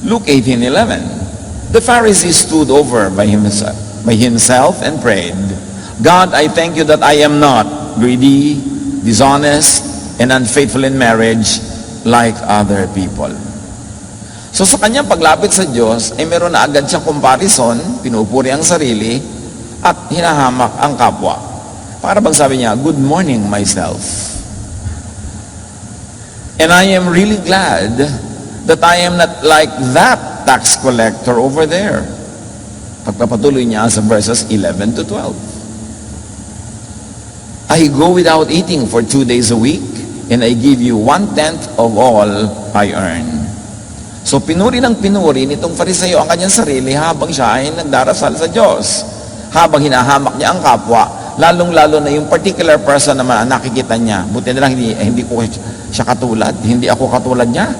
Luke 18:11. The Pharisee stood over by himself and prayed, God, I thank you that I am not greedy, dishonest, and unfaithful in marriage like other people. So sa kanyang paglapit sa Diyos, ay meron na agad siyang comparison, pinupuri ang sarili, at hinahamak ang kapwa. Para bang sabi niya, good morning myself. And I am really glad that I am not like that tax collector over there. Pagpapatuloy niya sa verses 11 to 12. I go without eating for 2 days a week, and I give you 1/10 of all I earn. So pinuri ng pinuri nitong Fariseo ang kanyang sarili habang siya ay nagdarasal sa Diyos. Habang hinahamak niya ang kapwa, lalong-lalo na yung particular person naman nakikita niya. Buti na lang hindi ko siya katulad. Hindi ako katulad niya.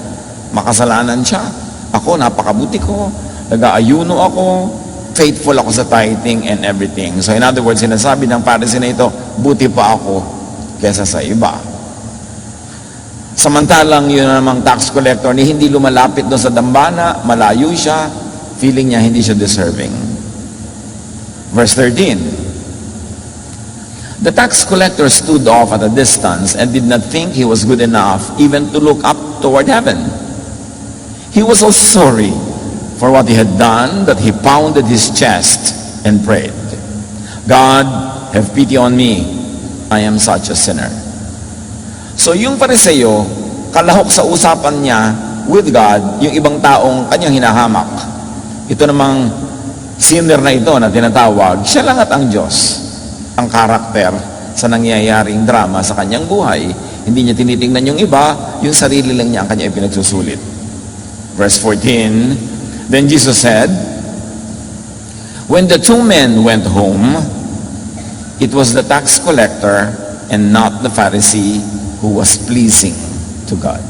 Makasalanan siya. Ako, napakabuti ko. Nag-aayuno ako. Faithful ako sa tithing and everything. So in other words, sinasabi ng Pharisee na ito, buti pa ako kesa sa iba. Samantalang yun namang tax collector ni hindi lumalapit doon sa dambana, malayo siya, feeling niya hindi siya deserving. Verse 13. The tax collector stood off at a distance and did not think he was good enough even to look up toward heaven. He was so sorry for what he had done that he pounded his chest and prayed, God, have pity on me. I am such a sinner. So yung Fariseo, kalahok sa usapan niya with God, yung ibang taong kanyang hinahamak. Ito namang sinner na ito na tinatawag, siya lang at ang Diyos, ang karakter sa nangyayaring drama sa kanyang buhay. Hindi niya tinitingnan yung iba, yung sarili lang niya ang kanya ipinagsusulit. Verse 14, Then Jesus said, When the 2 men went home, it was the tax collector and not the Pharisee who was pleasing to God.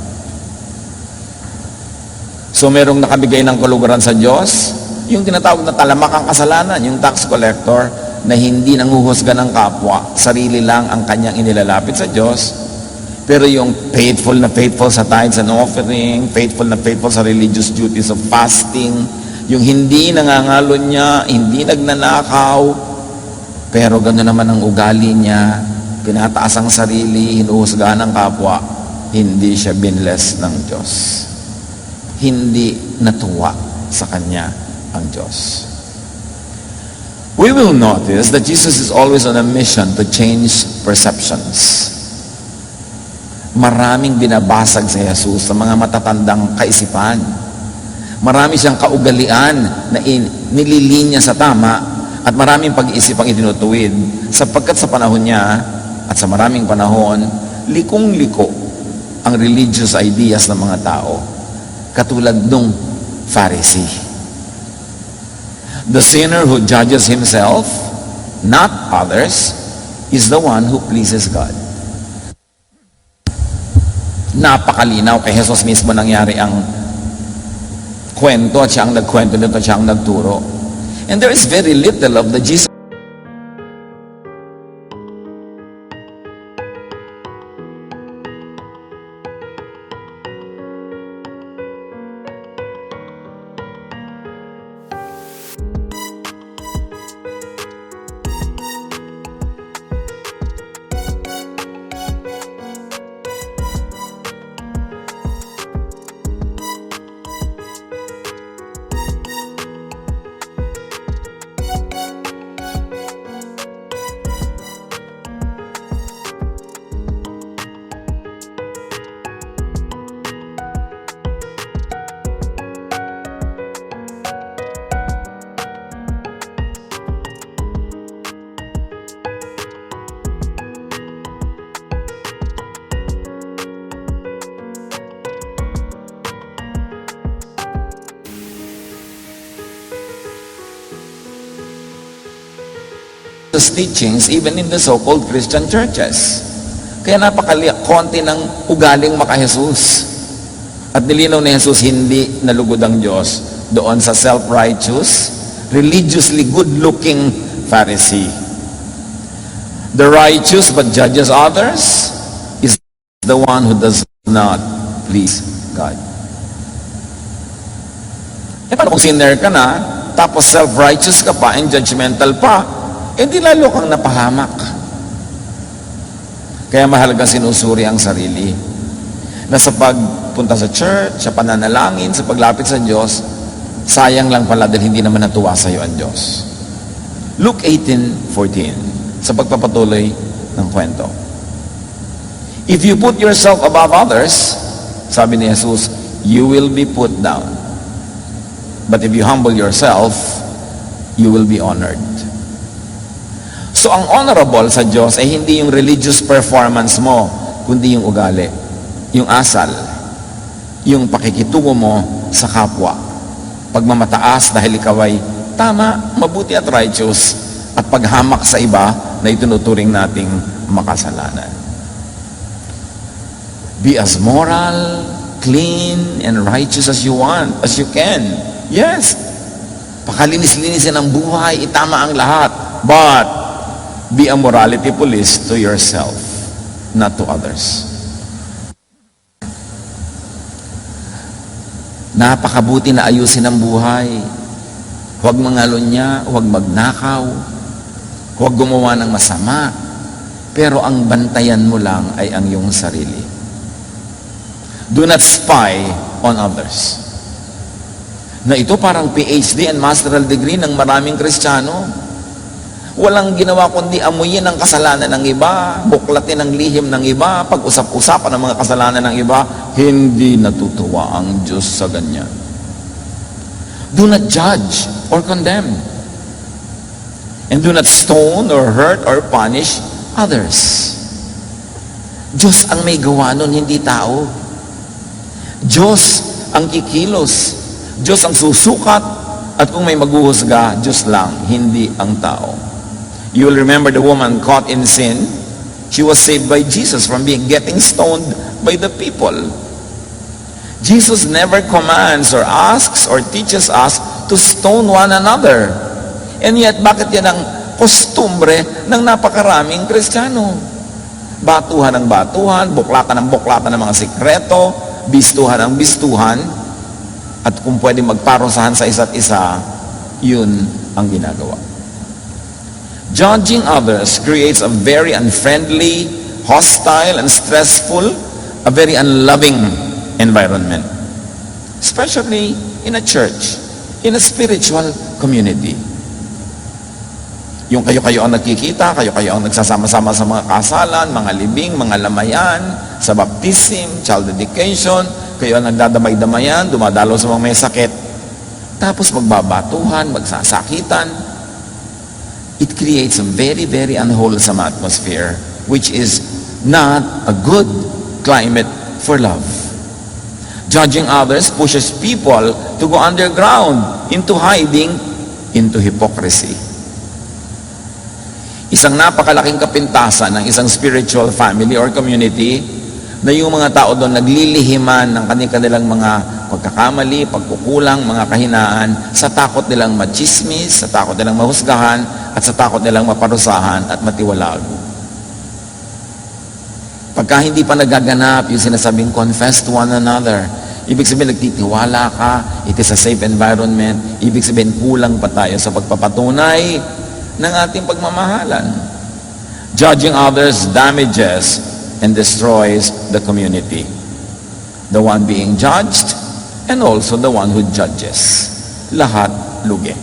So merong nakabigay ng kaluguran sa Diyos, yung tinatawag na talamak ang kasalanan, yung tax collector na hindi nanguhusga ng kapwa, sarili lang ang kanyang inilalapit sa Diyos, pero yung faithful sa tithes and offering, faithful sa religious duties of fasting, yung hindi nangangalon niya, hindi nagnanakaw, pero gano'n naman ang ugali niya, pinataas ang sarili, hinuhusgahan ng kapwa, hindi siya binless ng Diyos. Hindi natuwa sa kanya ang Diyos. We will notice that Jesus is always on a mission to change perceptions. Maraming binabasag sa Jesus sa mga matatandang kaisipan. Marami siyang kaugalian na nililinya sa tama at maraming pag-iisip ang itinutuwid sapagkat sa panahon niya at sa maraming panahon, likong-liko ang religious ideas ng mga tao, katulad nung Pharisee. The sinner who judges himself, not others, is the one who pleases God. Napakalinaw kay Jesus mismo nangyari ang kwento at siya ang nagkwento nito, siya ang nagturo. And there is very little of the Jesus teachings even in the so-called Christian churches. Kaya konti ng ugaling maka-Jesus. At nilinaw ni Jesus, hindi nalugod ang Diyos doon sa self-righteous, religiously good-looking Pharisee. The righteous but judges others is the one who does not please God. kung sinner ka na, tapos self-righteous ka pa and judgmental pa, di lalo kang napahamak. Kaya mahalagang sinusuri ang sarili. Na sa pagpunta sa church, sa pananalangin, sa paglapit sa Diyos, sayang lang pala dahil hindi naman natuwa sa iyo ang Diyos. Luke 18:14, sa pagpapatuloy ng kwento. If you put yourself above others, sabi ni Jesus, you will be put down. But if you humble yourself, you will be honored. So ang honorable sa Diyos ay hindi yung religious performance mo, kundi yung ugali, yung asal, yung pakikitungo mo sa kapwa. Pagmamataas dahil ikaw ay tama, mabuti at righteous, at paghamak sa iba na itinuturing nating makasalanan. Be as moral, clean, and righteous as you want, as you can. Yes, pakalinis-linisin ang buhay, itama ang lahat. But, be a morality police to yourself, not to others. Napakabuti na ayusin ang buhay. Huwag mangalunya, huwag magnakaw, huwag gumawa ng masama, pero ang bantayan mo lang ay ang iyong sarili. Do not spy on others. Na ito parang PhD and masteral degree ng maraming Kristiyano. Walang ginawa kundi amuyin ang kasalanan ng iba, buklatin ang lihim ng iba, pag-usap-usapan ang mga kasalanan ng iba. Hindi natutuwa ang Diyos sa ganyan. Do not judge or condemn. And do not stone or hurt or punish others. Diyos ang may gawa nun, hindi tao. Diyos ang kikilos. Diyos ang susukat. At kung may maghuhusga, Diyos lang, hindi ang tao. You will remember the woman caught in sin. She was saved by Jesus from getting stoned by the people. Jesus never commands or asks or teaches us to stone one another. And yet, bakit yan ang kostumbre ng napakaraming Kristiyano? Batuhan ng batuhan, buklatan ng buklatan ng mga sikreto, bistuhan ng bistuhan, at kung pwede magparusahan sa isa't isa, yun ang ginagawa. Judging others creates a very unfriendly, hostile, and stressful, a very unloving environment. Especially in a church, in a spiritual community. Yung kayo-kayo ang nagkikita, kayo-kayo ang nagsasama-sama sa mga kasalan, mga libing, mga lamayan, sa baptism, child dedication, kayo ang nagdadamay-damayan, dumadalo sa mga may sakit. Tapos magbabatuhan, magsasakitan. It creates a very, very unwholesome atmosphere, which is not a good climate for love. Judging others pushes people to go underground, into hiding, into hypocrisy. Isang napakalaking kapintasan ng isang spiritual family or community na yung mga tao doon naglilihiman ng kanilang mga pagkakamali, pagkukulang, mga kahinaan sa takot nilang machismis, sa takot nilang mahusgahan, at sa takot nilang maparusahan at matiwalag. Pagka hindi pa nagaganap yung sinasabing confess to one another, ibig sabihin nagtitiwala ka, it is a safe environment, ibig sabihin kulang pa tayo sa pagpapatunay ng ating pagmamahalan. Judging others damages and destroys the community. The one being judged and also the one who judges. Lahat lugi.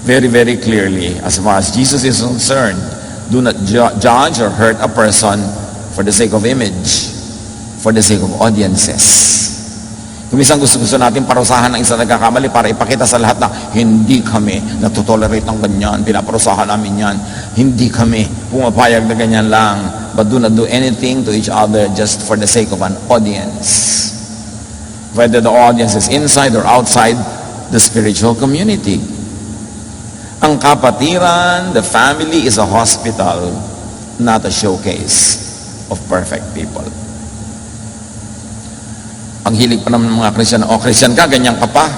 Very, very clearly, as far as Jesus is concerned, do not judge or hurt a person for the sake of image, for the sake of audiences. Kung isang gusto natin parusahan ng isang nagkakamali para ipakita sa lahat na hindi kami natutolerate ng ganyan, pinaparusahan namin yan, hindi kami pumapayag na ganyan lang, but do not do anything to each other just for the sake of an audience. Whether the audience is inside or outside the spiritual community. Ang kapatiran, the family is a hospital, not a showcase of perfect people. Ang hilig pa naman ng mga Christian, Christian ka, ganyan ka pa.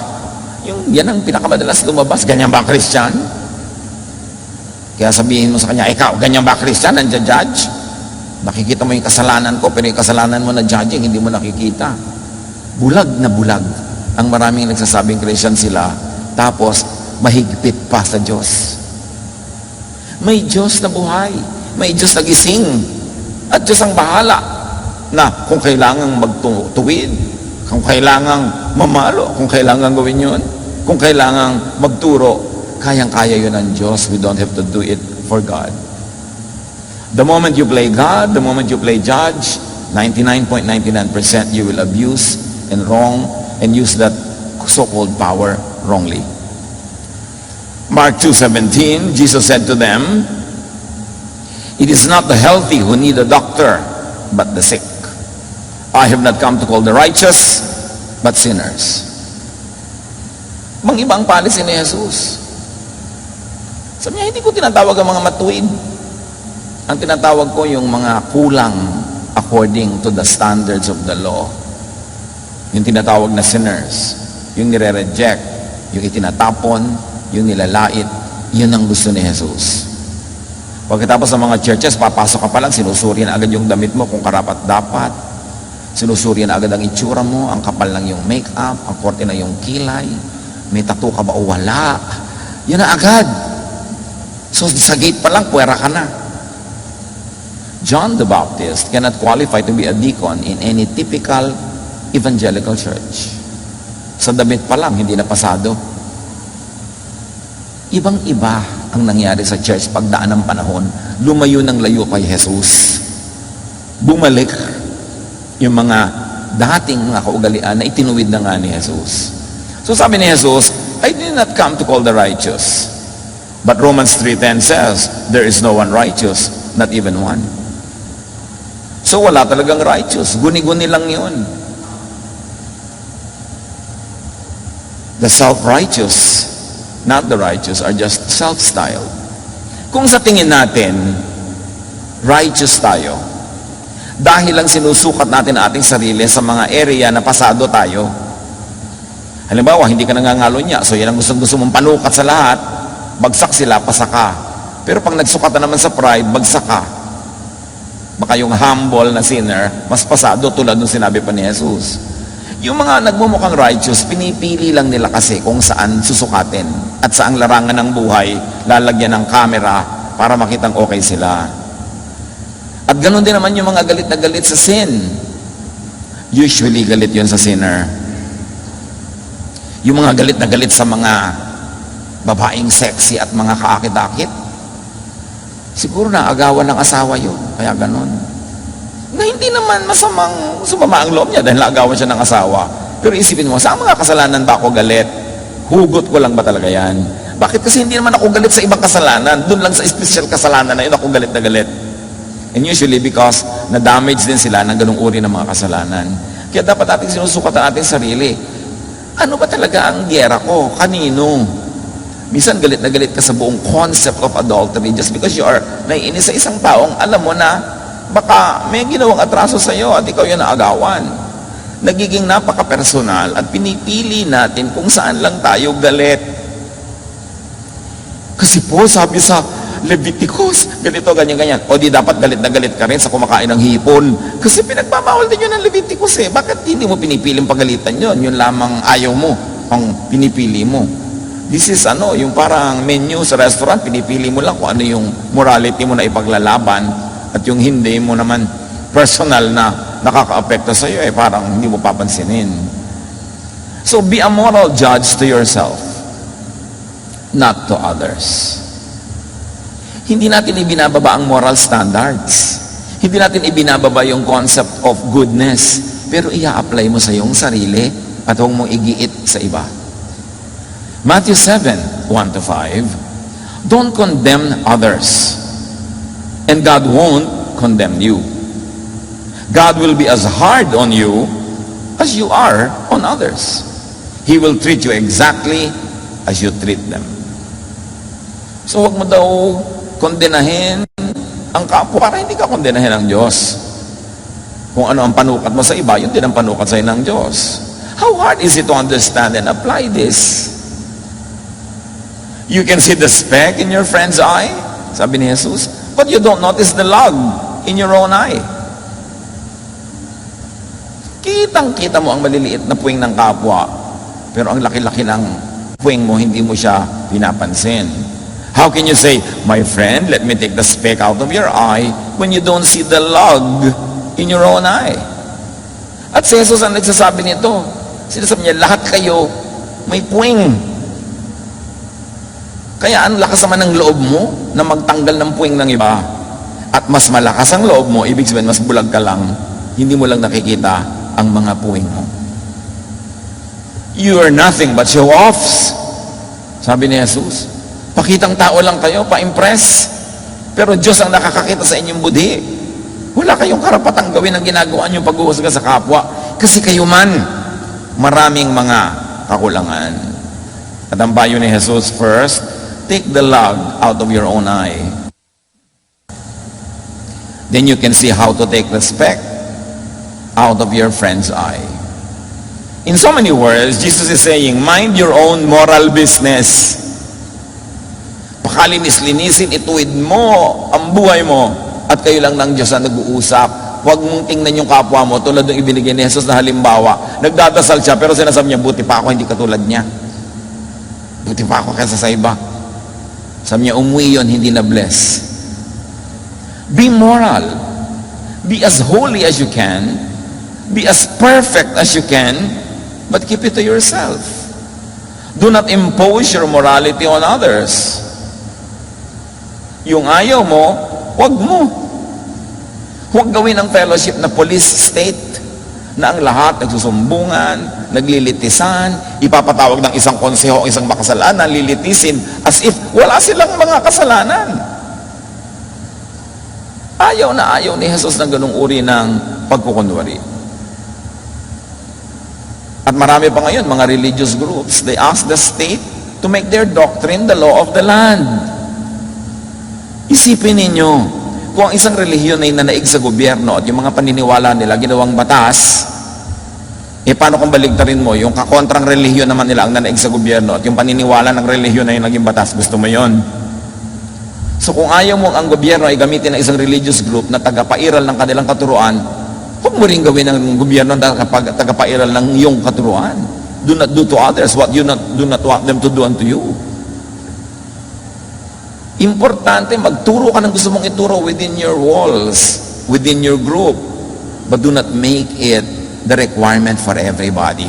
Yan ang pinakamadalas lumabas, ganyan ba Christian? Kaya sabihin mo sa kanya, ikaw, ganyan ba Christian, nandiya-judge? Nakikita mo yung kasalanan ko, pero yung kasalanan mo na judging, hindi mo nakikita. Bulag na bulag ang maraming nagsasabing Christian sila, tapos mahigpit pa sa Diyos. May Diyos na buhay, may Diyos na gising, at Diyos ang bahala na kung kailangang magtuwid, kung kailangang mamalo, kung kailangang gawin yun, kung kailangang magturo, kayang-kaya yun ng Diyos. We don't have to do it for God. The moment you play God, the moment you play judge, 99.99% you will abuse and wrong and use that so-called power wrongly. Mark 2:17, Jesus said to them, "It is not the healthy who need a doctor, but the sick. I have not come to call the righteous, but sinners." Mang-ibang policy ni Jesus. Sabi niya, hindi ko tinatawag ang mga matuwid. Ang tinatawag ko yung mga kulang according to the standards of the law. Yung tinatawag na sinners, yung nire-reject, yung itinatapon, yung nilalait, yun ang gusto ni Jesus. Pagkatapos ng mga churches, papasok ka pa lang, sinusuri na agad yung damit mo kung karapat-dapat. Sinusuri na agad ang itsura mo, ang kapal lang yung make-up, ang korte na yung kilay, may tattoo ka ba o wala. Yun na agad. So sa gate pa lang, puwera ka na. John the Baptist cannot qualify to be a deacon in any typical evangelical church. Sa damit pa lang, hindi na pasado. Ibang-iba ang nangyari sa church pagdaan ng panahon. Lumayo ng layo kay Jesus. Bumalik yung mga dating mga kaugalian na itinuwid na nga ni Jesus. So sabi ni Jesus, I did not come to call the righteous. But Romans 3:10 says, there is no one righteous, not even one. So wala talagang righteous. Guni-guni lang yun. The self-righteous, not the righteous, are just self-styled. Kung sa tingin natin, righteous tayo, dahil lang sinusukat natin ang ating sarili sa mga area na pasado tayo. Halimbawa, hindi ka nangangalo niya, so yan ang gusto mong panukat sa lahat, bagsak sila, pasaka. Pero pag nagsukat na naman sa pride, bagsak ka. Baka yung humble na sinner, mas pasado tulad nung sinabi pa ni Jesus. Yung mga nagmumukhang righteous, pinipili lang nila kasi kung saan susukatin at saang larangan ng buhay, lalagyan ng camera para makitang okay sila. At ganoon din naman yung mga galit na galit sa sin. Usually, galit yun sa sinner. Yung mga galit na galit sa mga babaeng sexy at mga kaakit-akit, siguro na agawan ng asawa yun. Kaya ganon. Na hindi naman masamang sumama ang loob niya dahil naagawan siya ng asawa. Pero isipin mo, sa mga kasalanan ba ako galit? Hugot ko lang ba talaga yan? Bakit? Kasi hindi naman ako galit sa ibang kasalanan. Doon lang sa special kasalanan na yun ako galit na galit. And usually because na-damage din sila ng ganung uri ng mga kasalanan. Kaya dapat ating sinusukat ang ating sarili. Ano ba talaga ang giyera ko? Kanino? Minsan galit na galit ka sa buong concept of adultery just because you are naiinis sa isang taong alam mo na baka may ginawang atraso sa iyo at ikaw yung naagawan. Nagiging napaka-personal at pinipili natin kung saan lang tayo galit. Kasi po, sabi sa Leviticus, ganito, ganyan. O di dapat galit na galit ka rin sa kumakain ng hipon. Kasi pinagbabawal din yun ng Leviticus eh. Bakit hindi mo pinipiling pagalitan yun? Yun lamang ayaw mo, ang pinipili mo. This is yung parang menu sa restaurant, pinipili mo lang kung ano yung morality mo na ipaglalaban at yung hindi mo naman personal na nakaka-apekto sa iyo, parang hindi mo papansinin. So be a moral judge to yourself, not to others. Hindi natin ibinababa ang moral standards. Hindi natin ibinababa yung concept of goodness. Pero i-apply mo sa iyong sarili at huwag mong igiit sa iba. Matthew 7:1-5, don't condemn others, and God won't condemn you. God will be as hard on you as you are on others. He will treat you exactly as you treat them. So huwag mo daw kondenahin ang kapwa para hindi ka kondenahin ng Diyos. Kung ano ang panukat mo sa iba, yun din ang panukat sa ng Diyos. How hard is it to understand and apply this? You can see the speck in your friend's eye, sabi ni Jesus, but you don't notice the log in your own eye. Kitang-kita mo ang maliliit na puwing ng kapwa, Pero ang laki-laki ng puwing mo, hindi mo siya pinapansin. How can you say, my friend, let me take the speck out of your eye when you don't see the log in your own eye? At si Jesus ang nagsasabi nito. Sinasabi niya, lahat kayo may puwing. Kaya ang lakas naman ng loob mo na magtanggal ng puwing ng iba. At mas malakas ang loob mo, ibig sabihin, mas bulag ka lang, hindi mo lang nakikita ang mga puwing mo. You are nothing but show-offs. Sabi ni Jesus, pakitang tao lang kayo, pa-impress. Pero Diyos ang nakakakita sa inyong budhi. Wala kayong karapatang gawin ang ginagawa niyong paghuhusga sa kapwa. Kasi kayo man, maraming mga kakulangan. At ang payo ni Jesus, first, take the log out of your own eye. Then you can see how to take the speck out of your friend's eye. In so many words, Jesus is saying, mind your own moral business. Pakalinis-linisin, ituwid mo ang buhay mo at kayo lang ng Diyos na nag-uusap. Huwag mong tingnan yung kapwa mo tulad ng ibinigay ni Jesus na halimbawa. Nagdadasal siya pero sinasabi niya, buti pa ako hindi katulad niya. Buti pa ako kaysa sa iba. Sabi niya, umuwi yun, hindi na bless. Be moral. Be as holy as you can. Be as perfect as you can. But keep it to yourself. Do not impose your morality on others. Yung ayaw mo, huwag mo. Huwag gawin ang fellowship na police state na ang lahat nagsusumbungan, naglilitisan, ipapatawag ng isang konseho, isang makasalanan, lilitisin as if wala silang mga kasalanan. Ayaw na ayaw ni Jesus ng ganung uri ng pagkukunwari. At marami pa ngayon, mga religious groups, they ask the state to make their doctrine the law of the land. Isipin ninyo, kung ang isang relihiyon ay nanaig sa gobyerno at yung mga paniniwala nila ginawang batas, paano kung baligtarin mo, yung kakontrang relihiyon naman nila ang nanaig sa gobyerno at yung paniniwala ng relihiyon ay naging batas, gusto mo yon? So kung ayaw mo ang gobyerno ay gamitin ng isang religious group na tagapairal ng kanilang katuruan, huwag mo rin gawin ng gobyerno na tagapairal ng iyong katuruan. Do not do to others what you do not want them to do unto you. Importante, magturo ka ng gusto mong ituro within your walls, within your group. But do not make it the requirement for everybody.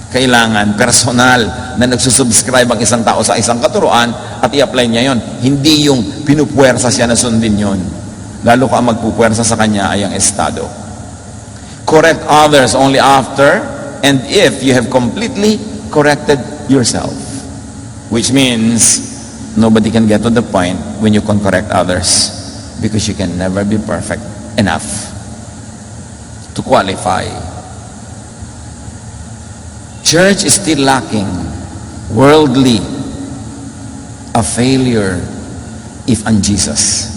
Kailangan personal na nagsusubscribe ang isang tao sa isang katuruan at i-apply niya yon. Hindi yung pinupuwersa siya na sundin yon. Lalo ka magpupuwersa sa kanya ay ang estado. Correct others only after and if you have completely corrected yourself. Which means nobody can get to the point when you can correct others because you can never be perfect enough to qualify. Church is still lacking, worldly, a failure if un-Jesus.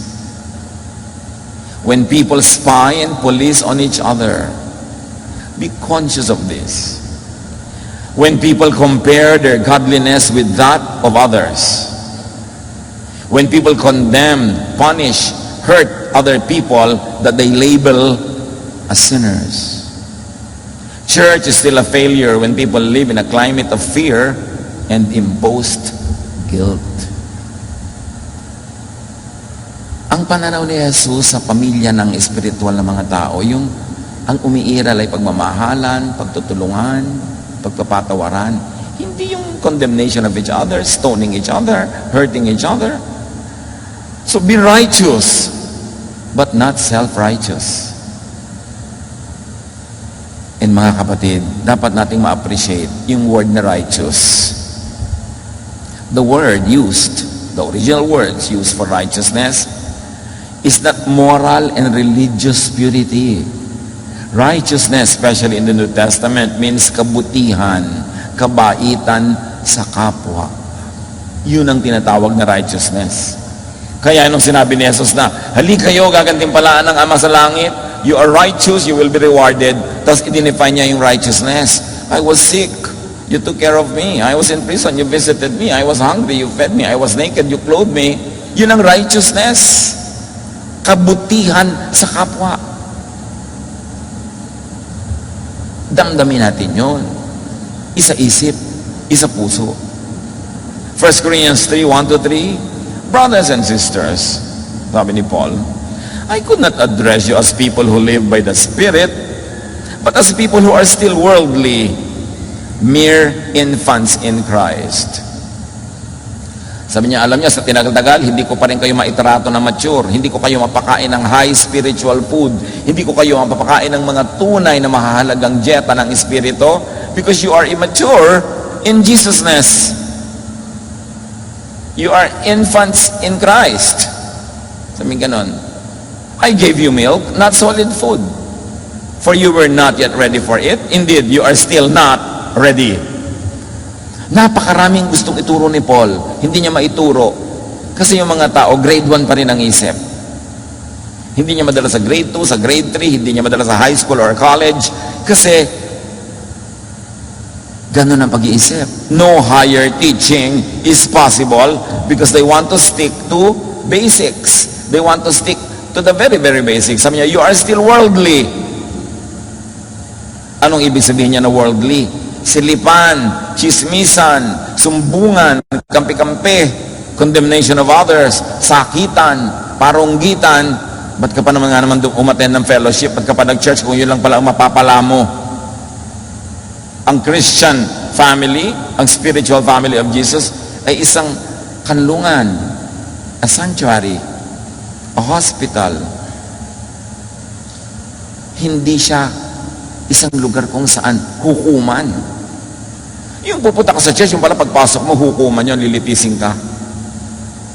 When people spy and police on each other, be conscious of this. When people compare their godliness with that of others, when people condemn, punish, hurt other people that they label as sinners. Church is still a failure when people live in a climate of fear and imposed guilt. Ang pananaw ni Jesus sa pamilya ng espiritual na mga tao, yung ang umiiral ay pagmamahalan, pagtutulungan, pagpapatawaran. Hindi yung condemnation of each other, stoning each other, hurting each other. So be righteous, but not self-righteous. And mga kapatid, dapat nating ma-appreciate yung word na righteous. The word used, the original words used for righteousness, is not moral and religious purity. Righteousness, especially in the New Testament, means kabutihan, kabaitan sa kapwa. Yun ang tinatawag na righteousness. Kaya nung sinabi ni Jesus na, hali kayo, gagantimpalaan ng Ama sa langit, you are righteous, you will be rewarded. Tapos identify niya yung righteousness. I was sick, you took care of me. I was in prison, you visited me. I was hungry, you fed me. I was naked, you clothed me. Yun ang righteousness. Kabutihan sa kapwa. Damdamin natin yun. isa isip, isa puso. 1 Corinthians 3:1-3, brothers and sisters, sabi ni Paul, I could not address you as people who live by the Spirit, but as people who are still worldly, mere infants in Christ. Sabi niya, alam niya, sa tinagal-tagal, hindi ko pa rin kayo maitrato na mature. Hindi ko kayo mapakain ng high spiritual food. Hindi ko kayo mapapakain ng mga tunay na mahahalagang dieta ng Espiritu because you are immature in Jesusness. You are infants in Christ. Sabi ganon, I gave you milk, not solid food. For you were not yet ready for it. Indeed, you are still not ready. Napakaraming gustong ituro ni Paul. Hindi niya maituro. Kasi yung mga tao, grade 1 pa rin ang isip. Hindi niya madala sa grade 2, sa grade 3, hindi niya madala sa high school or college. Kasi, ganun ang pag-iisip. No higher teaching is possible because they want to stick to basics. They want to stick to the very, very basics. Sabi niya, you are still worldly. Anong ibig sabihin niya na worldly? Silipan, chismisan, sumbungan, kampi-kampi, condemnation of others, sakitan, parunggitan. Ba't ka pa naman umattend ng fellowship? Ba't ka pa nag-church kung yun lang pala ang mapapala mo? Ang Christian family, ang spiritual family of Jesus, ay isang kanlungan, a sanctuary, a hospital. Hindi siya isang lugar kung saan hukuman. Yung pupunta ka sa church, yung pala pagpasok mo, hukuman yun, lilitisin ka.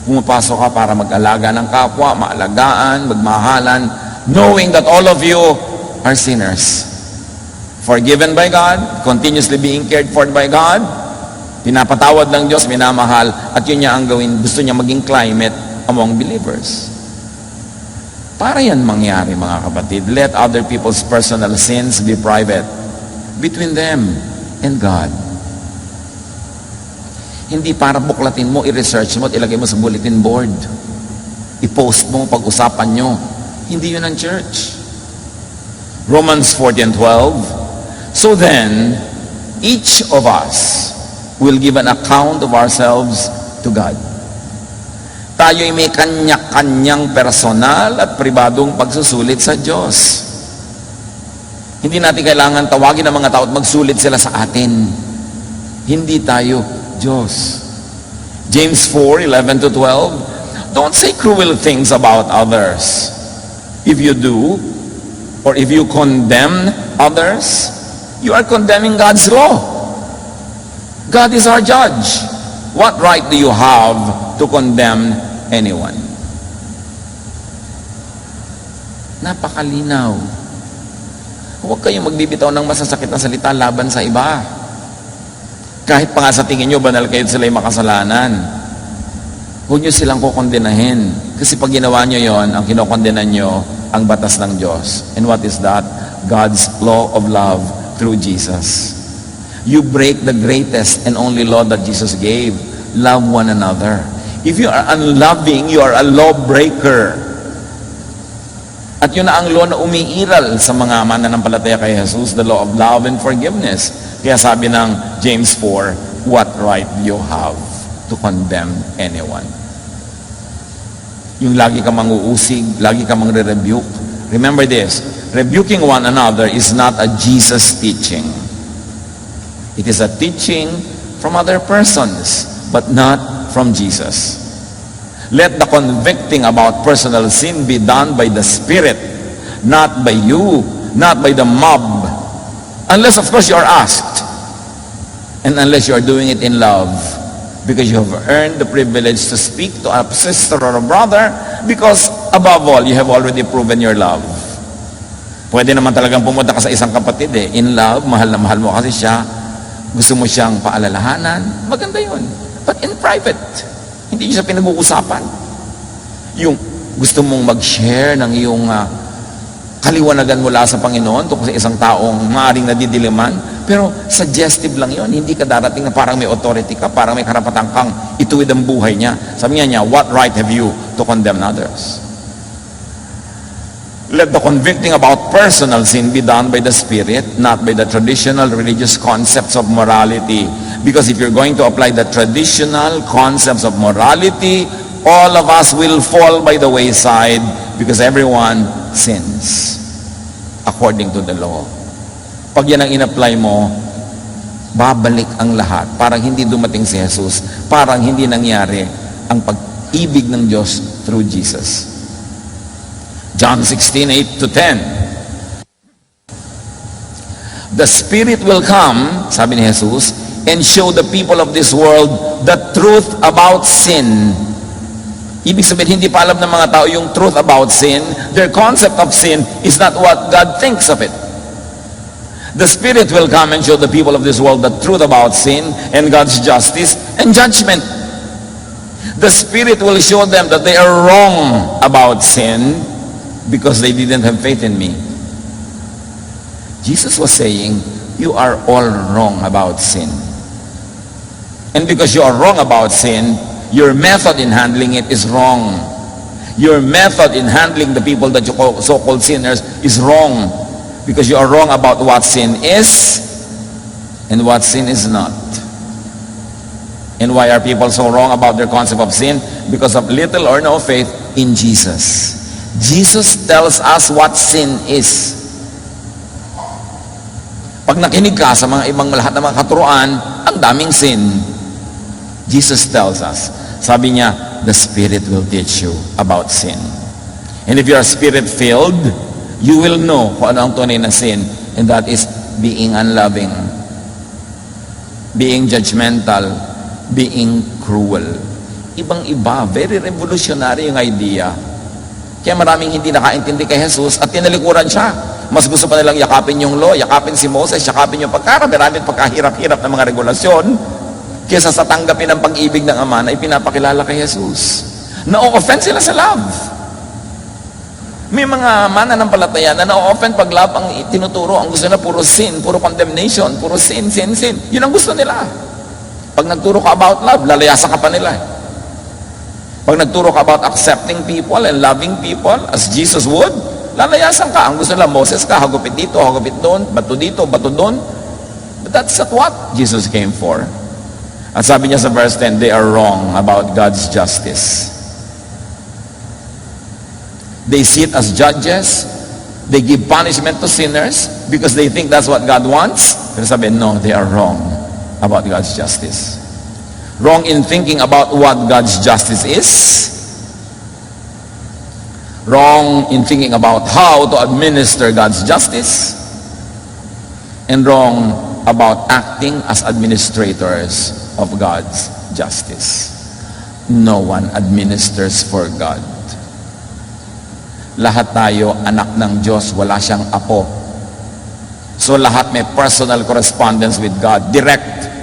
Pumapasok ka para mag-alaga ng kapwa, maalagaan, magmahalan, knowing that all of you are sinners. Forgiven by God, continuously being cared for by God, pinapatawad ng Diyos, minamahal, at yun niya ang gawin, gusto niya maging climate among believers. Para yan mangyari, mga kapatid, let other people's personal sins be private between them and God. Hindi para buklatin mo, i-research mo at ilagay mo sa bulletin board. I-post mo, pag-usapan nyo. Hindi yun ang church. Romans 14:12, so then, each of us will give an account of ourselves to God. Tayo'y may kanya-kanyang personal at pribadong pagsusulit sa Diyos. Hindi natin kailangan tawagin ang mga tao at magsulit sila sa atin. Hindi tayo Diyos. James 4:11-12, don't say cruel things about others. If you do, or if you condemn others, you are condemning God's law. God is our judge. What right do you have to condemn anyone? Napakalinaw. Huwag kayong magbibitaw ng masasakit na salita laban sa iba. Kahit pa nga sa tingin nyo, banal kayo sila'y makasalanan. Huwag nyo silang kukondenahin. Kasi pag ginawa nyo yon, ang kinokondenan nyo, ang batas ng Diyos. And what is that? God's law of love through Jesus. You break the greatest and only law that Jesus gave. Love one another. If you are unloving, you are a lawbreaker. At yun na ang law na umiiral sa mga mananampalataya kay Jesus, the law of love and forgiveness. Kaya sabi ng James 4, what right do you have to condemn anyone? Yung lagi ka mang-uusig, lagi ka mang-rebuke. Remember this, rebuking one another is not a Jesus teaching. It is a teaching from other persons, but not from Jesus. Let the convicting about personal sin be done by the Spirit, not by you, not by the mob. Unless, of course, you are asked. And unless you are doing it in love. Because you have earned the privilege to speak to a sister or a brother. Because, above all, you have already proven your love. Pwede naman talagang pumunta ka sa isang kapatid in love, mahal na mahal mo kasi siya. Gusto mo siyang paalalahanan. Maganda yun. But in private. Hindi siya pinag-uusapan. Yung gusto mong mag-share ng iyong kaliwanagan mula sa Panginoon tungkol sa isang taong maaaring nadidiliman, pero suggestive lang yon. Hindi ka darating na parang may authority ka, parang may karapatan kang ituwid ang buhay niya. Sabi niya, what right have you to condemn others? Let the convicting about personal sin be done by the Spirit, not by the traditional religious concepts of morality. Because if you're going to apply the traditional concepts of morality, all of us will fall by the wayside because everyone sins according to the law. Pag yan ang in-apply mo, babalik ang lahat. Parang hindi dumating si Jesus. Parang hindi nangyari ang pag-ibig ng Diyos through Jesus. John 16:8-10. The Spirit will come, sabi ni Jesus, and show the people of this world the truth about sin. Ibig sabihin, hindi pa alam ng mga tao yung truth about sin. Their concept of sin is not what God thinks of it. The Spirit will come and show the people of this world the truth about sin and God's justice and judgment. The Spirit will show them that they are wrong about sin because they didn't have faith in me. Jesus was saying, you are all wrong about sin. And because you are wrong about sin, your method in handling it is wrong. Your method in handling the people that you call so-called sinners is wrong. Because you are wrong about what sin is and what sin is not. And why are people so wrong about their concept of sin? Because of little or no faith in Jesus. Jesus tells us what sin is. Pag nakinig ka sa mga ibang lahat ng mga katuruan, ang daming sin. Jesus tells us, sabi niya, the Spirit will teach you about sin. And if you are Spirit-filled, you will know kung ano ang tunay na sin, and that is being unloving, being judgmental, being cruel. Ibang-iba, very revolutionary yung idea. Kaya maraming hindi nakaintindi kay Jesus at tinalikuran siya. Mas gusto pa nilang yakapin yung law, yakapin si Moses, yakapin yung pagkarami at pagkahirap-hirap ng mga regulasyon, kaysa sa tanggapin ang pag-ibig ng Ama na ipinapakilala kay Jesus. Na-offend sila sa love. May mga mananampalataya na na-offend pag love ang tinuturo. Ang gusto na puro sin, puro condemnation, puro sin. Yun ang gusto nila. Pag nagturo ka about love, lalayasan ka pa nila. Pag nagturo ka about accepting people and loving people as Jesus would, lalayasan ka. Ang gusto nila, Moses ka, hagupit dito, hagupit doon, bato dito, bato doon. But that's not what Jesus came for. At sabi niya sa verse 10, they are wrong about God's justice. They sit as judges. They give punishment to sinners because they think that's what God wants. Pero sabi, no, they are wrong about God's justice. Wrong in thinking about what God's justice is. Wrong in thinking about how to administer God's justice. And wrong about acting as administrators of God's justice. No one administers for God. Lahat tayo anak ng Diyos, wala siyang apo. So lahat may personal correspondence with God, direct.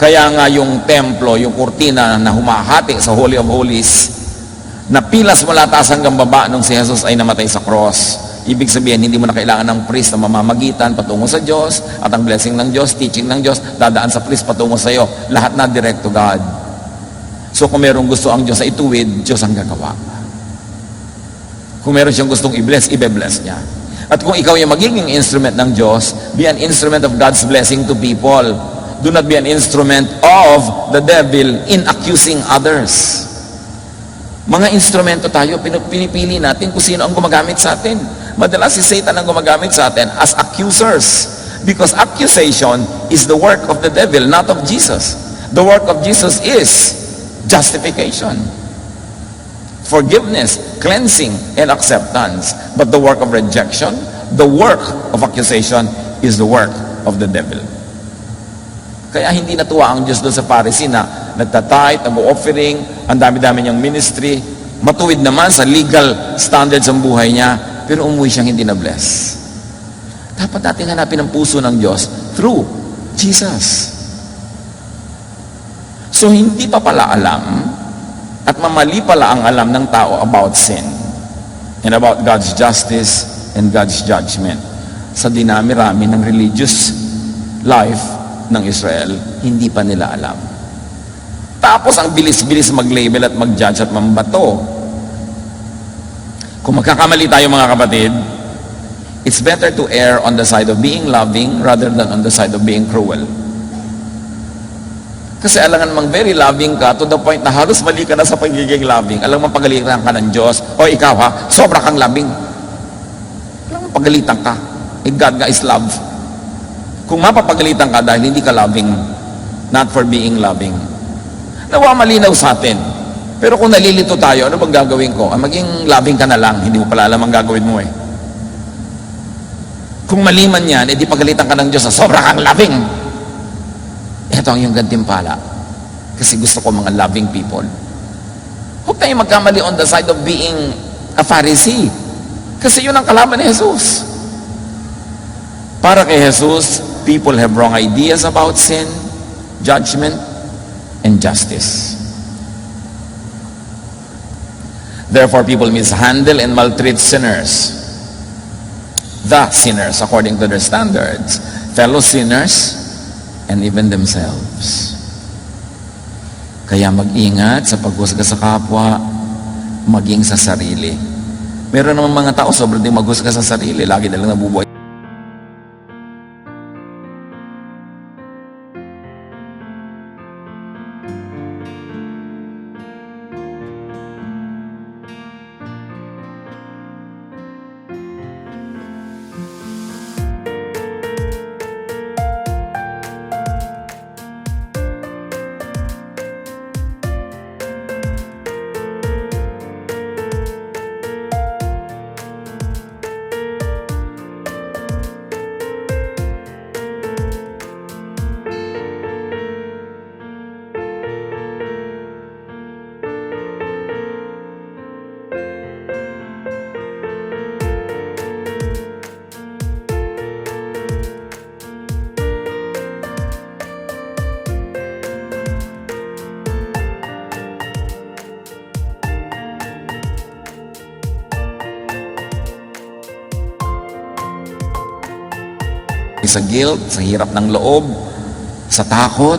Kaya nga yung templo, yung kurtina na humahati sa Holy of Holies, napilas mula taas hanggang baba nung si Jesus ay namatay sa cross. Ibig sabihin, hindi mo na kailangan ng priest na mamamagitan patungo sa Diyos, at ang blessing ng Diyos, teaching ng Diyos, dadaan sa priest patungo sa iyo. Lahat na direct to God. So kung merong gusto ang Diyos na ituwid, Diyos ang gagawa. Kung meron siyang gustong i-bless, i-bless niya. At kung ikaw yung magiging instrument ng Diyos, be an instrument of God's blessing to people. Do not be an instrument of the devil in accusing others. Mga instrumento tayo, pinipili natin kung sino ang gumagamit sa atin. Madalas si Satan ang gumagamit sa atin as accusers. Because accusation is the work of the devil, not of Jesus. The work of Jesus is justification, forgiveness, cleansing, and acceptance. But the work of rejection, the work of accusation, is the work of the devil. Kaya hindi natuwa ang Diyos doon sa Pharisee na nagtatithe, nag-offering, ang dami-dami niyang ministry, matuwid naman sa legal standards ang buhay niya, pero umuwi siyang hindi na-bless. Dapat natin hanapin ang puso ng Diyos through Jesus. So hindi pa pala alam at mamali pala ang alam ng tao about sin and about God's justice and God's judgment. Sa dinami-rami ng religious life ng Israel, hindi pa nila alam. Tapos ang bilis-bilis mag-label at mag-judge at mambato. Kung magkakamali tayo mga kapatid, it's better to err on the side of being loving rather than on the side of being cruel. Kasi alangan mang very loving ka to the point na halos mali ka na sa pagiging loving. Alam mo, pagalitan ka ng Diyos. O ikaw ha, sobra kang loving. Alam mo, pagalitan ka. God nga is love. Kung mapapagalitan ka dahil hindi ka loving, not for being loving. Nawa malinaw sa atin. Pero kung nalilito tayo, ano bang gagawin ko? Maging loving ka na lang. Hindi mo pala alam ang gagawin mo eh. Kung mali man yan, edi pagalitan ka ng Diyos na sobra kang loving. Ito ang iyong gantimpala. Kasi gusto ko mga loving people. Huwag tayong magkamali on the side of being a Pharisee. Kasi yun ang kalaban ni Jesus. Para kay Jesus, people have wrong ideas about sin, judgment, and justice. Therefore, people mishandle and maltreat sinners. The sinners, according to their standards, fellow sinners, and even themselves. Kaya mag-ingat sa paghusga sa kapwa, maging sa sarili. Meron naman mga tao sobrang din maghusga sa sarili, lagi na lang nabubuhay. Sa guilt, sa hirap ng loob, sa takot,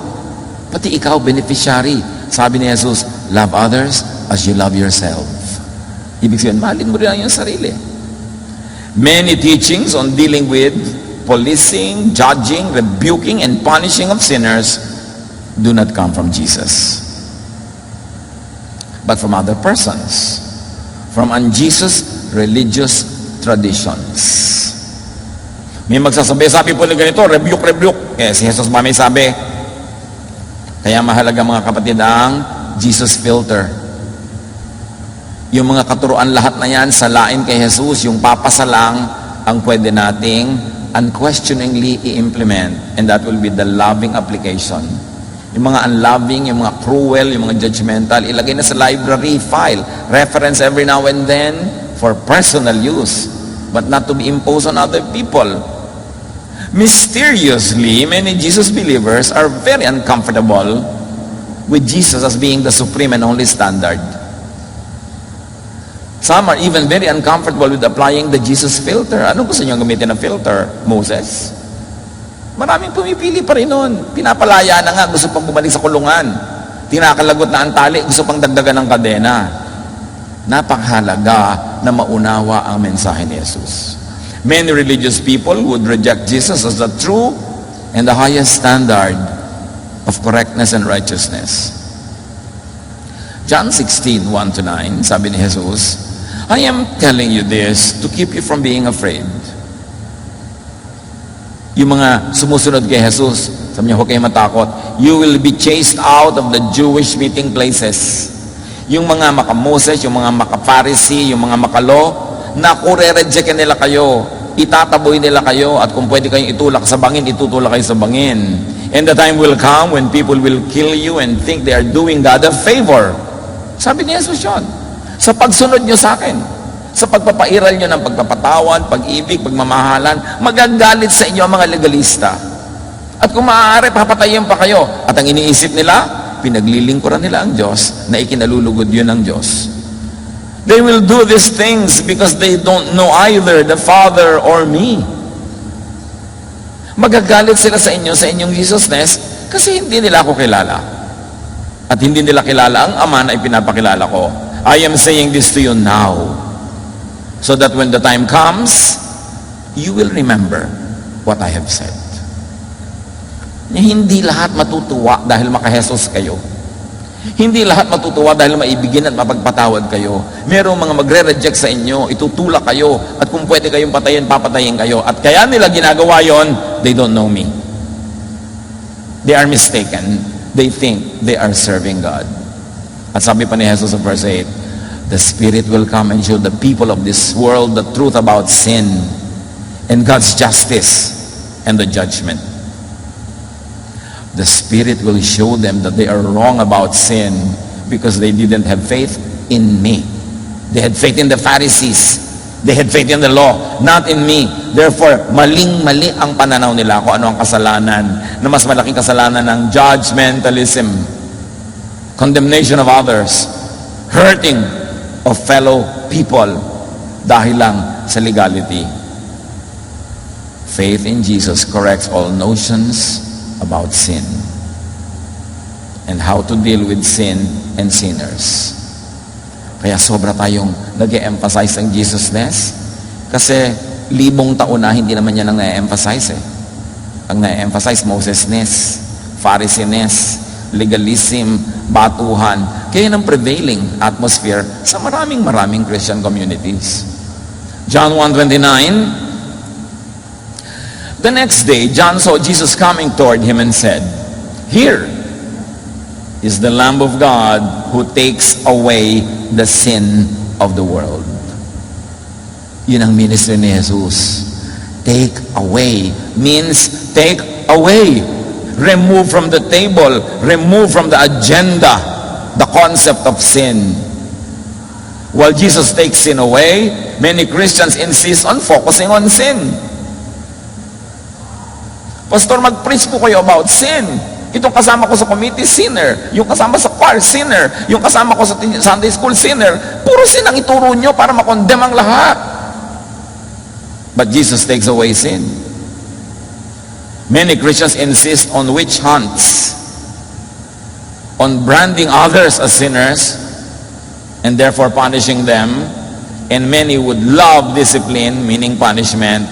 pati ikaw beneficiary. Sabi ni Jesus, love others as you love yourself. Ibig sabihin, mahalin mo rin ang iyong sarili. Many teachings on dealing with policing, judging, rebuking, and punishing of sinners do not come from Jesus, but from other persons, from un-Jesus religious traditions. May magsasabi, sabi po na ganito, rebuke. Eh, si Jesus may sabi. Kaya mahalaga mga kapatid ang Jesus filter. Yung mga katuruan lahat na yan, salain kay Jesus, yung papasa lang ang pwede nating unquestioningly i-implement. And that will be the loving application. Yung mga unloving, yung mga cruel, yung mga judgmental, ilagay na sa library file. Reference every now and then for personal use, but not to be imposed on other people. Mysteriously, many Jesus believers are very uncomfortable with Jesus as being the supreme and only standard. Some are even very uncomfortable with applying the Jesus filter. Anong gusto niyo gamitin ng filter? Moses? Maraming pumipili pa rin nun. Pinapalaya na nga, gusto pang bumalik sa kulungan. Tinakalagot na ang tali, gusto pang dagdagan ng kadena. Napakahalaga na maunawa ang mensahe ni Jesus. Many religious people would reject Jesus as the true and the highest standard of correctness and righteousness. John 16, 1-9, sabi ni Jesus, I am telling you this to keep you from being afraid. Yung mga sumusunod kay Jesus, sabi niya, huwag kayong matakot. You will be chased out of the Jewish meeting places. Yung mga maka-Moses, yung mga maka-Pharisee, yung mga makalo, naku, re-rejectin nila kayo, itataboy nila kayo, at kung pwede kayong itulak sa bangin, itutulak kayo sa bangin. And the time will come when people will kill you and think they are doing God a favor. Sabi ni Jesus yun. Sa pagsunod nyo sa akin, sa pagpapairal nyo ng pagpapatawad, pag-ibig, pagmamahalan, magagalit sa inyo ang mga legalista. At kung maaari, papatayin pa kayo. At ang iniisip nila, pinaglilingkuran nila ang Diyos na ikinalulugod yun ng Diyos. They will do these things because they don't know either the Father or me. Magagalit sila sa inyong Jesusness kasi hindi nila ako kilala. At hindi nila kilala ang Ama na ipinapakilala ko. I am saying this to you now. so that when the time comes, you will remember what I have said. Hindi lahat matutuwa dahil maka-Jesus kayo. Hindi lahat matutuwa dahil maibigin at mapagpatawad kayo. Merong mga magre-reject sa inyo, itutulak kayo, at kung pwede kayong patayin, papatayin kayo. At kaya nila ginagawa yon, they don't know me. They are mistaken. They think they are serving God. At sabi pa ni Jesus sa verse 8, the Spirit will come and show the people of this world the truth about sin and God's justice and the judgment. The Spirit will show them that they are wrong about sin because they didn't have faith in me. They had faith in the Pharisees. They had faith in the law, not in me. Therefore, maling-mali ang pananaw nila kung ano ang kasalanan, na mas malaking kasalanan ng judgmentalism, condemnation of others, hurting of fellow people dahil lang sa legality. Faith in Jesus corrects all notions about sin and how to deal with sin and sinners. Kaya sobra tayong nag-e-emphasize ang Jesusness kasi 1,000 taon na hindi naman yan ang na-emphasize Ang na-emphasize, Mosesness, Pharisees-ness, legalism, batuhan. Kaya ng prevailing atmosphere sa maraming Christian communities. John 1:29, the next day, John saw Jesus coming toward him and said, "Here is the Lamb of God who takes away the sin of the world." Yun ang ministry ni Jesus. Take away means take away. Remove from the table, remove from the agenda the concept of sin. While Jesus takes sin away, many Christians insist on focusing on sin. Pastor, mag-preach po kayo about sin. Itong kasama ko sa committee, sinner. Yung kasama sa choir, sinner. Yung kasama ko sa Sunday school, sinner. Puro sin ang ituro nyo para makondem ang lahat. But Jesus takes away sin. Many Christians insist on witch hunts, on branding others as sinners, and therefore punishing them. And many would love discipline, meaning punishment,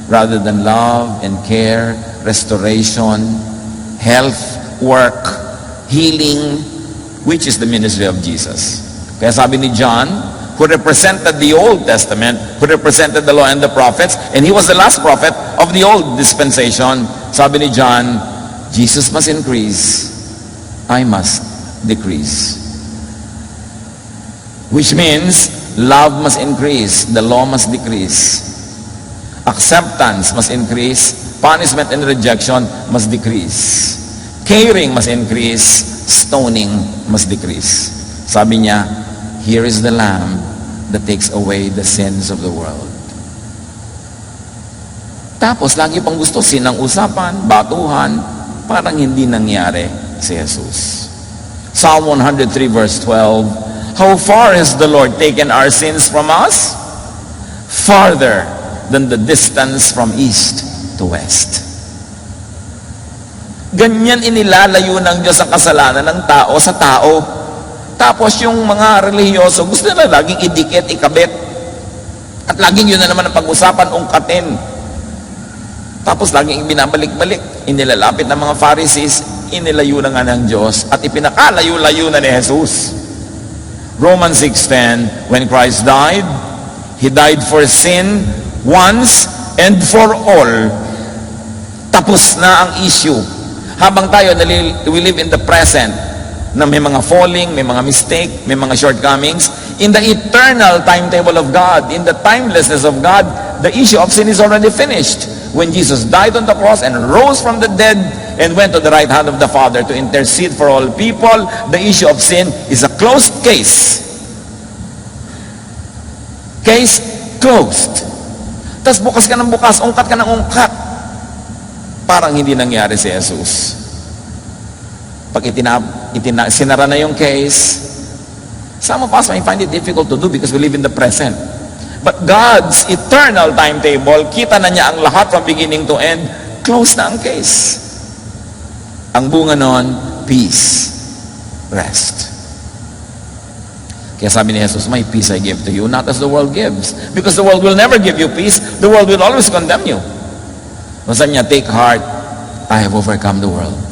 rather than love and care, restoration, health, work, healing, which is the ministry of Jesus. Kaya sabi ni John, who represented the Old Testament, who represented the law and the prophets, and he was the last prophet of the old dispensation, sabi ni John, Jesus must increase, I must decrease. Which means, love must increase, the law must decrease. Acceptance must increase, punishment and rejection must decrease. Caring must increase, stoning must decrease. Sabi niya, here is the Lamb that takes away the sins of the world. Tapos, lagi pang gusto, sinang usapan, batuhan, parang hindi nangyari si Jesus. Psalm 103 verse 12, how far has the Lord taken our sins from us? Farther than the distance from east to west. Ganyan inilalayo ng Diyos ang kasalanan ng tao sa tao. Tapos yung mga relihiyoso, gusto nila laging idikit, ikabit. At laging yun na naman ang pag-usapan, ungkatin. Tapos laging binabalik-balik. Inilalapit ng mga Pharisees, inilayo na nga ng Diyos at ipinakalayo-layo na ni Jesus. Romans 6:10, when Christ died, He died for sin once and for all. Tapos na ang issue. Habang tayo we live in the present, na may mga falling, may mga mistake, may mga shortcomings, in the eternal timetable of God, in the timelessness of God, the issue of sin is already finished. When Jesus died on the cross and rose from the dead and went to the right hand of the Father to intercede for all people, the issue of sin is a closed case. Case closed. Tapos bukas ka ng bukas, ungkat ka ng ungkat. Parang hindi nangyari si Jesus. Pag sinara na yung case, some of us may find it difficult to do because we live in the present. But God's eternal timetable, kita na niya ang lahat from beginning to end, close na ang case. Ang bunga nun, peace, rest. Kaya sabi ni Jesus, my peace I give to you, not as the world gives. Because the world will never give you peace. The world will always condemn you. Sabi niya, take heart, I have overcome the world.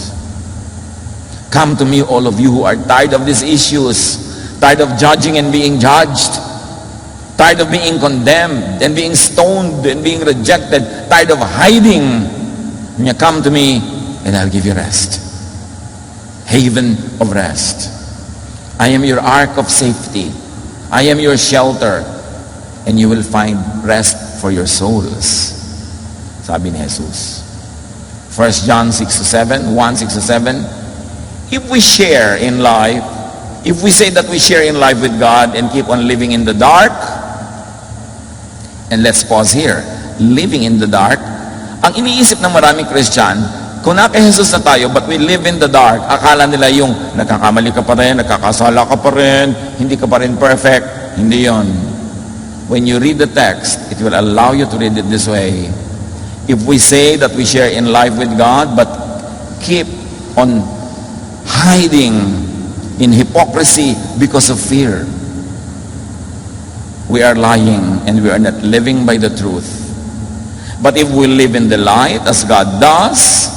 Come to me, all of you who are tired of these issues, tired of judging and being judged, tired of being condemned and being stoned and being rejected, tired of hiding. Come to me and I'll give you rest. Haven of rest. I am your ark of safety. I am your shelter. And you will find rest for your souls. Sabi ni Jesus. 1 John 6-7, 1:6-7. If we share in life, if we say that we share in life with God and keep on living in the dark, and let's pause here, living in the dark, ang iniisip ng maraming Christian, kung naka Jesus na tayo, but we live in the dark, akala nila yung nagkakamali ka pa rin, nagkakasala ka pa rin, hindi ka pa rin perfect. Hindi yon. When you read the text, it will allow you to read it this way. If we say that we share in life with God, but keep on hiding in hypocrisy because of fear, we are lying and we are not living by the truth. But if we live in the light as God does,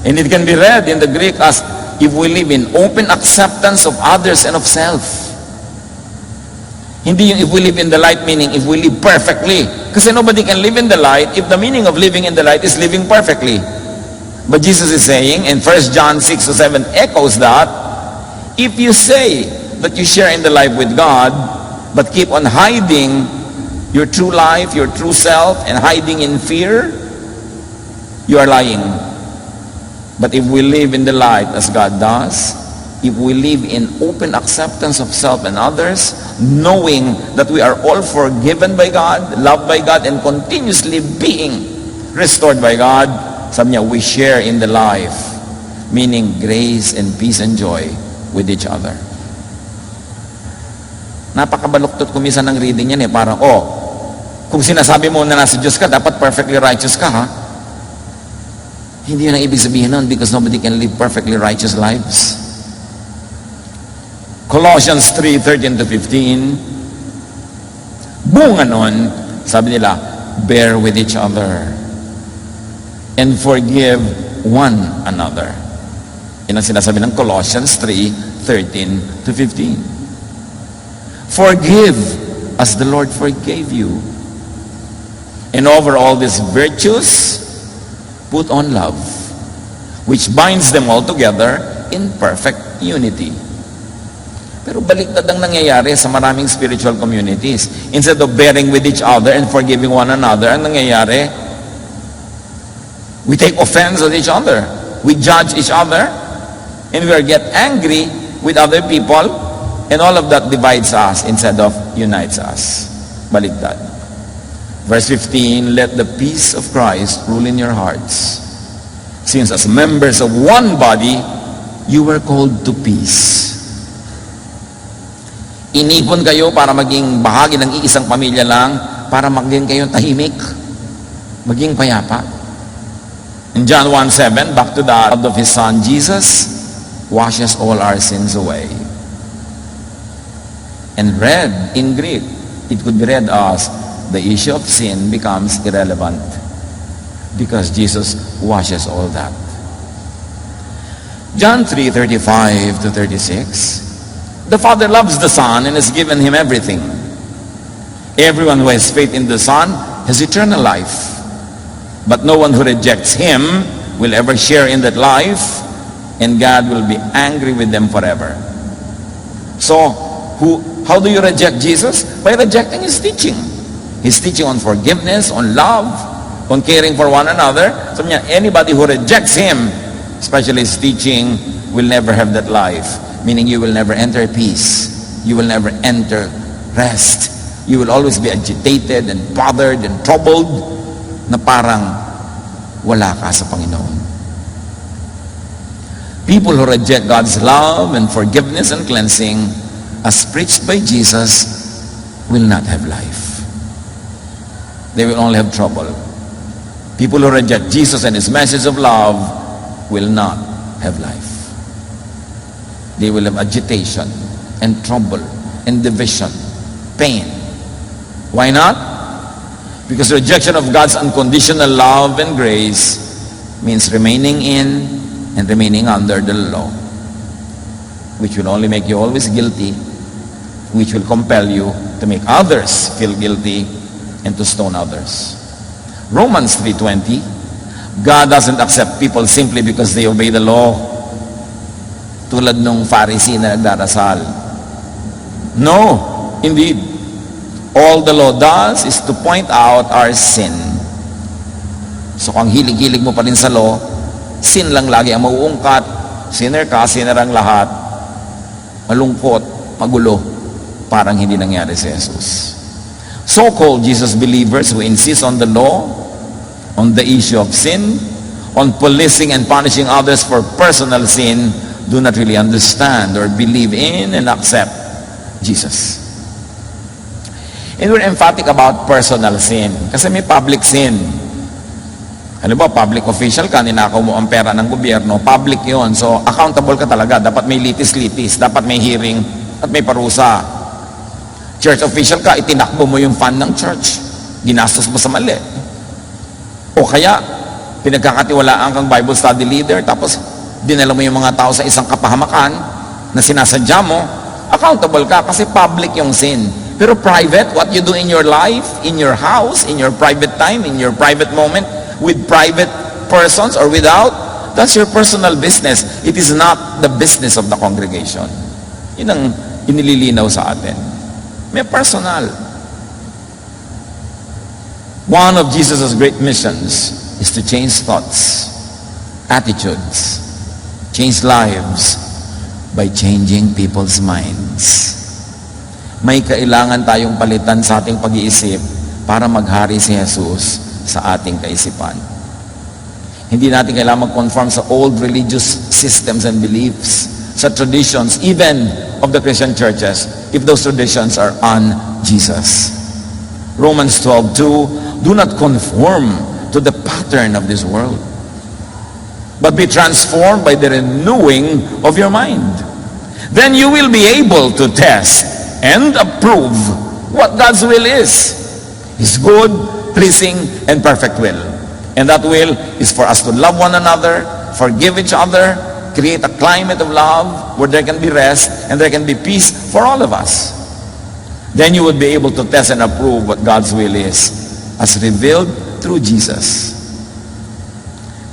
and it can be read in the Greek as if we live in open acceptance of others and of self. Hindi yung if we live in the light meaning if we live perfectly. Kasi nobody can live in the light if the meaning of living in the light is living perfectly. But Jesus is saying, and 1 John 6-7 echoes that, if you say that you share in the life with God, but keep on hiding your true life, your true self, and hiding in fear, you are lying. But if we live in the light as God does, if we live in open acceptance of self and others, knowing that we are all forgiven by God, loved by God, and continuously being restored by God, sabi niya, we share in the life, meaning grace and peace and joy with each other. Napakabaluktot ko minsan ng reading yan parang, kung sinasabi mo na nasa Diyos ka, dapat perfectly righteous ka, ha? Hindi yun ang ibig sabihin nun, because nobody can live perfectly righteous lives. Colossians 3:13-15, bunga nun, sabi nila, bear with each other and forgive one another. Yan ang sinasabi ng Colossians 3:13-15. Forgive as the Lord forgave you. And over all these virtues, put on love, which binds them all together in perfect unity. Pero baliktad ang nangyayari sa maraming spiritual communities. Instead of bearing with each other and forgiving one another, ang nangyayari, we take offense at each other. We judge each other, and we get angry with other people, and all of that divides us instead of unites us. Baliktad. Verse 15, let the peace of Christ rule in your hearts. Since as members of one body, you were called to peace. Inipon kayo para maging bahagi ng iisang pamilya lang, para maging kayo tahimik, maging payapa. In John 1:7, back to that, of his Son, Jesus washes all our sins away. And read in Greek, it could be read as, the issue of sin becomes irrelevant because Jesus washes all that. John 3:35-36, the Father loves the Son and has given him everything. Everyone who has faith in the Son has eternal life. But no one who rejects him will ever share in that life, and God will be angry with them forever. So, how do you reject Jesus? By rejecting his teaching. His teaching on forgiveness, on love, on caring for one another. So, anybody who rejects him, especially his teaching, will never have that life. Meaning you will never enter peace. You will never enter rest. You will always be agitated and bothered and troubled na parang wala ka sa Panginoon. People who reject God's love and forgiveness and cleansing as preached by Jesus will not have life. They will only have trouble. People who reject Jesus and his message of love will not have life. They will have agitation and trouble and division, pain. Why not? Because rejection of God's unconditional love and grace means remaining in and remaining under the law, which will only make you always guilty, which will compel you to make others feel guilty and to stone others. Romans 3:20, God doesn't accept people simply because they obey the law, tulad nung Pharisee na nagdarasal. No, indeed. All the law does is to point out our sin. So kung hilig-hilig mo pa rin sa law, sin lang lagi ang mauungkat, sinner ka, sinner ang lahat, malungkot, magulo, parang hindi nangyari si Jesus. So-called Jesus believers who insist on the law, on the issue of sin, on policing and punishing others for personal sin, do not really understand or believe in and accept Jesus. And we're emphatic about personal sin kasi may public sin. Ano ba, public official ka, ninakaw mo ang pera ng gobyerno, public yon, so accountable ka talaga, dapat may litis-litis, dapat may hearing at may parusa. Church official ka, itinakbo mo yung fund ng church, ginastos mo sa mali. O kaya pinagkakatiwalaan kang Bible study leader, tapos dinala mo yung mga tao sa isang kapahamakan na sinasadya mo, accountable ka kasi public yung sin. Pero private, what you do in your life, in your house, in your private time, in your private moment, with private persons or without, that's your personal business. It is not the business of the congregation. Yun ang inililinaw sa atin. May personal. One of Jesus' great missions is to change thoughts, attitudes, change lives by changing people's minds. May kailangan tayong palitan sa ating pag-iisip para maghari si Jesus sa ating kaisipan. Hindi natin kailangan mag-conform sa old religious systems and beliefs, sa traditions, even of the Christian churches, if those traditions are on Jesus. Romans 12:2, do not conform to the pattern of this world, but be transformed by the renewing of your mind. Then you will be able to test and approve what God's will is. His good, pleasing, and perfect will. And that will is for us to love one another, forgive each other, create a climate of love where there can be rest and there can be peace for all of us. Then you would be able to test and approve what God's will is as revealed through Jesus.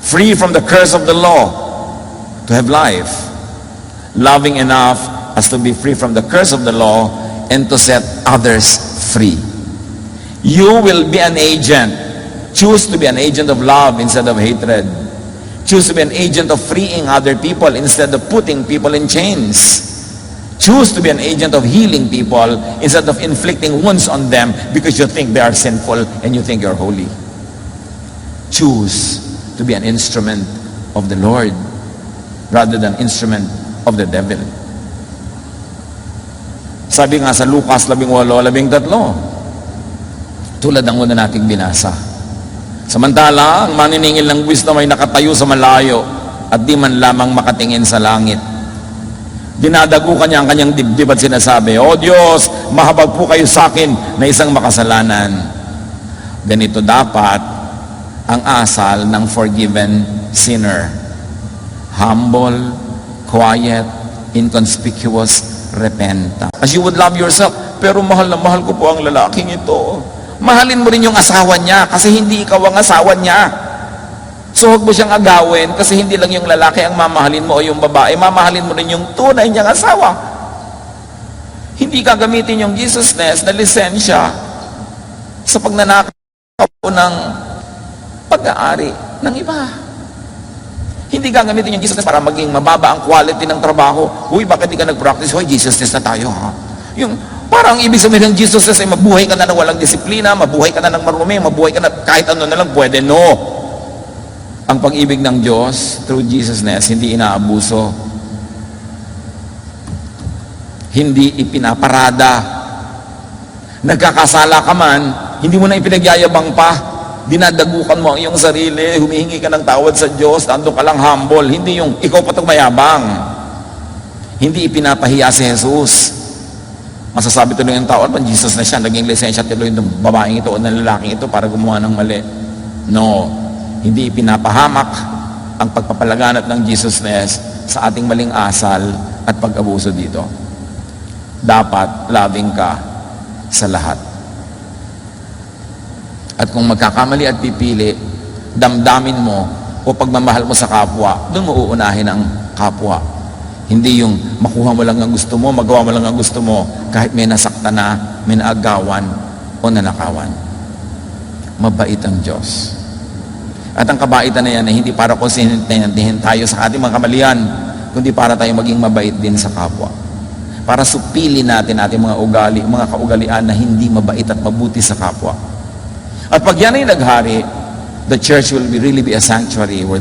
Free from the curse of the law to have life. Loving enough as to be free from the curse of the law and to set others free. You will be an agent. Choose to be an agent of love instead of hatred. Choose to be an agent of freeing other people instead of putting people in chains. Choose to be an agent of healing people instead of inflicting wounds on them because you think they are sinful and you think you're holy. Choose to be an instrument of the Lord rather than instrument of the devil. Sabi nga sa Lucas 18:13, tulad ng una nating binasa. Samantala, ang maniningil ng wisdom ay nakatayo sa malayo at di man lamang makatingin sa langit. Dinadago kanya ang kanyang dibdib at sinasabi, O Diyos, mahabag po kayo sa akin na isang makasalanan. Ganito dapat ang asal ng forgiven sinner. Humble, quiet, inconspicuous, repentant. As you would love yourself, pero mahal na mahal ko po ang lalaking ito. Mahalin mo rin yung asawa niya kasi hindi ikaw ang asawa niya. So huwag mo siyang agawin kasi hindi lang yung lalaki ang mamahalin mo o yung babae, mamahalin mo rin yung tunay niyang asawa. Hindi ka gamitin yung Jesusness na lisensya sa pagnanakaw ng pag-aari ng iba. Hindi ka gamitin yung Jesusness para maging mababa ang quality ng trabaho. Uy, bakit di ka nag-practice? Hoy, Jesusness na tayo, ha? Yung parang ibig sabihin ng Jesusness ay mabuhay ka na ng walang disiplina, mabuhay ka na ng marumi, mabuhay ka na kahit ano na lang pwede. No! Ang pag-ibig ng Diyos through Jesusness, hindi inaabuso. Hindi ipinaparada. Nagkakasala ka man, hindi mo na ipinagyayabang pa. Dinadagukan mo ang iyong sarili, humihingi ka ng tawad sa Diyos, nandun ka lang humble. Hindi yung ikaw pa itong mayabang. Hindi ipinapahiya si Jesus. Masasabi tuloy ng tao, "Pan Jesus na siya, naging lisensya tuloy ng babaeng ito o ng lalaking ito para gumawa ng mali." No, hindi pinapahamak ang pagpapalaganap ng Jesusness sa ating maling asal at pag-abuso dito. Dapat loving ka sa lahat. At kung magkakamali at pipili, damdamin mo o pagmamahal mo sa kapwa, doon mo uunahin ang kapwa. Hindi yung makuha mo lang ang gusto mo, magawa mo lang ang gusto mo, kahit may nasakta na, may naagawan o nanakawan. Mabait ang Diyos. At ang kabaitan na yan ay hindi para konsintihin tayo sa ating mga kamalian, kundi para tayo maging mabait din sa kapwa. Para supilin natin ating mga ugali, mga kaugalian na hindi mabait at mabuti sa kapwa. At pag yan ay naghari, the church will really be a sanctuary where